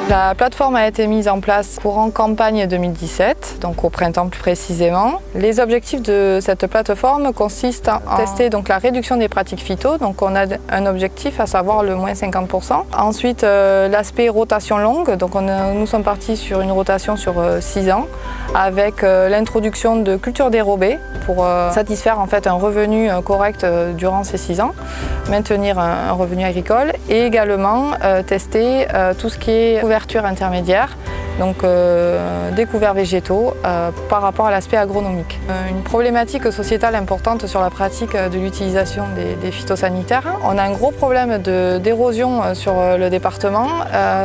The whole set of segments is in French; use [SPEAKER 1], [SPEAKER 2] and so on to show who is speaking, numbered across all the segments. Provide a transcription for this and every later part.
[SPEAKER 1] La plateforme a été mise en place courant campagne 2017, donc au printemps plus précisément. Les objectifs de cette plateforme consistent à tester donc, la réduction des pratiques phyto, donc on a un objectif à savoir le moins 50%. Ensuite l'aspect rotation longue, donc nous sommes partis sur une rotation sur 6 ans avec l'introduction de cultures dérobées pour satisfaire en fait un revenu correct durant ces 6 ans, maintenir un revenu agricole et également tester tout ce qui est couverture intermédiaire, donc des couverts végétaux par rapport à l'aspect agronomique. Une problématique sociétale importante sur la pratique de l'utilisation des phytosanitaires. On a un gros problème d'érosion sur le département,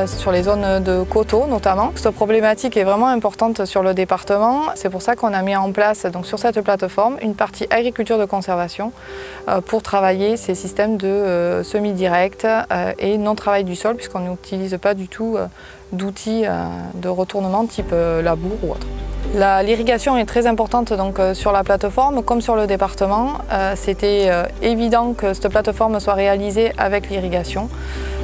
[SPEAKER 1] sur les zones de coteaux notamment. Cette problématique est vraiment importante sur le département. C'est pour ça qu'on a mis en place donc, sur cette plateforme une partie agriculture de conservation pour travailler ces systèmes de semis directs et non-travail du sol puisqu'on n'utilise pas du tout d'outils de retournement type labour ou autre. L'irrigation est très importante donc, sur la plateforme comme sur le département. C'était évident que cette plateforme soit réalisée avec l'irrigation.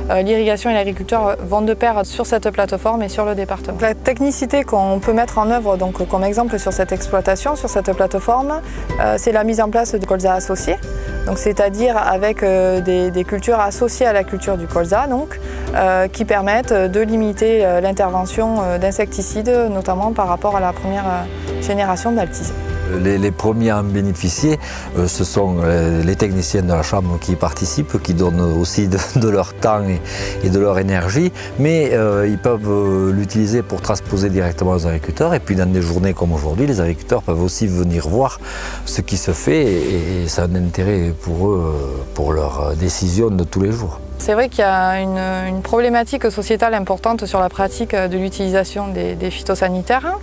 [SPEAKER 1] L'irrigation et l'agriculteur vont de pair sur cette plateforme et sur le département. La technicité qu'on peut mettre en œuvre donc, comme exemple sur cette exploitation, sur cette plateforme, c'est la mise en place de colza associés. C'est-à-dire avec des cultures associées à la culture du colza, donc, qui permettent de limiter l'intervention d'insecticides, notamment par rapport à la première génération d'altise.
[SPEAKER 2] Les premiers à en bénéficier, ce sont les techniciens de la Chambre qui y participent, qui donnent aussi de leur temps et de leur énergie, mais ils peuvent l'utiliser pour transposer directement aux agriculteurs. Et puis dans des journées comme aujourd'hui, les agriculteurs peuvent aussi venir voir ce qui se fait et ça a un intérêt pour eux, pour leurs décisions de tous les jours.
[SPEAKER 1] C'est vrai qu'il y a une problématique sociétale importante sur la pratique de l'utilisation des phytosanitaires.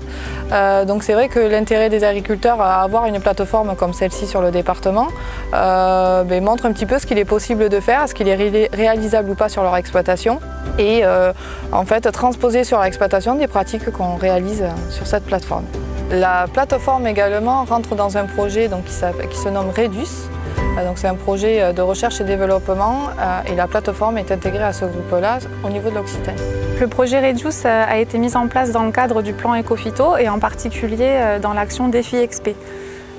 [SPEAKER 1] Donc c'est vrai que l'intérêt des agriculteurs à avoir une plateforme comme celle-ci sur le département montre un petit peu ce qu'il est possible de faire, ce qu'il est réalisable ou pas sur leur exploitation et en fait transposer sur l'exploitation des pratiques qu'on réalise sur cette plateforme. La plateforme également rentre dans un projet donc, qui se nomme REDUS. C'est un projet de recherche et développement et la plateforme est intégrée à ce groupe-là au niveau de l'Occitanie.
[SPEAKER 3] Le projet REDUS a été mis en place dans le cadre du plan Éco-Phyto et en particulier dans l'action Défi XP.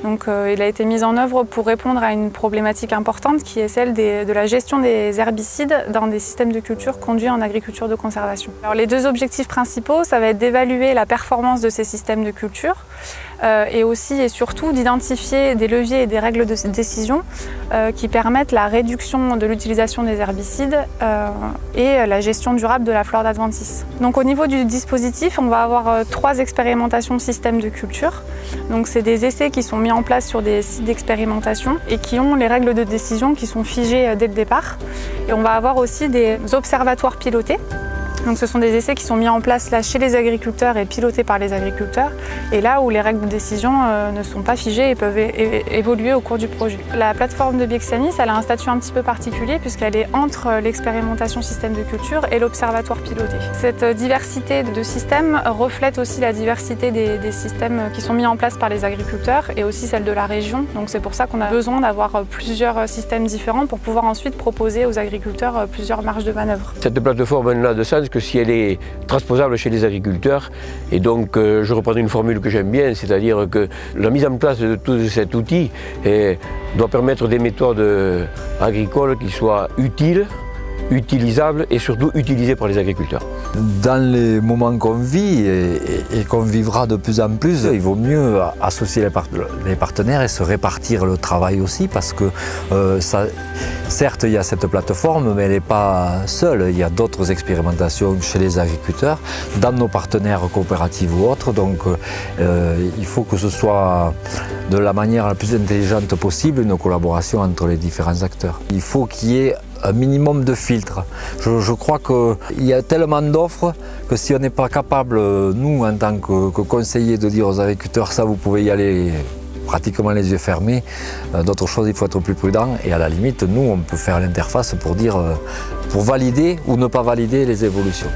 [SPEAKER 3] Donc, il a été mis en œuvre pour répondre à une problématique importante qui est celle de la gestion des herbicides dans des systèmes de culture conduits en agriculture de conservation. Alors, les deux objectifs principaux, ça va être d'évaluer la performance de ces systèmes de culture et aussi et surtout d'identifier des leviers et des règles de décision qui permettent la réduction de l'utilisation des herbicides et la gestion durable de la flore d'adventice. Donc, au niveau du dispositif, on va avoir 3 expérimentations de systèmes de culture. Donc, c'est des essais qui sont mis en place sur des sites d'expérimentation et qui ont les règles de décision qui sont figées dès le départ. Et on va avoir aussi des observatoires pilotés. Donc ce sont des essais qui sont mis en place là chez les agriculteurs et pilotés par les agriculteurs et là où les règles de décision ne sont pas figées et peuvent évoluer au cours du projet. La plateforme de Biexanis, elle a un statut un petit peu particulier puisqu'elle est entre l'expérimentation système de culture et l'observatoire piloté. Cette diversité de systèmes reflète aussi la diversité des systèmes qui sont mis en place par les agriculteurs et aussi celle de la région. Donc c'est pour ça qu'on a besoin d'avoir plusieurs systèmes différents pour pouvoir ensuite proposer aux agriculteurs plusieurs marges de manœuvre.
[SPEAKER 4] Cette plateforme n'a de sens que si elle est transposable chez les agriculteurs. Et donc, je reprends une formule que j'aime bien, c'est-à-dire que la mise en place de tout cet outil doit permettre des méthodes agricoles qui soient utiles, utilisables et surtout utilisées par les agriculteurs.
[SPEAKER 2] Dans les moments qu'on vit et qu'on vivra de plus en plus, il vaut mieux associer les partenaires et se répartir le travail aussi parce que certes il y a cette plateforme mais elle n'est pas seule, il y a d'autres expérimentations chez les agriculteurs, dans nos partenaires coopératives ou autres, donc il faut que ce soit de la manière la plus intelligente possible une collaboration entre les différents acteurs. Il faut qu'il y ait un minimum de filtres. Je crois qu'il y a tellement d'offres que si on n'est pas capable, nous en tant que conseillers, de dire aux agriculteurs ça vous pouvez y aller pratiquement les yeux fermés, d'autres choses il faut être plus prudent et à la limite nous on peut faire l'interface pour dire, pour valider ou ne pas valider les évolutions.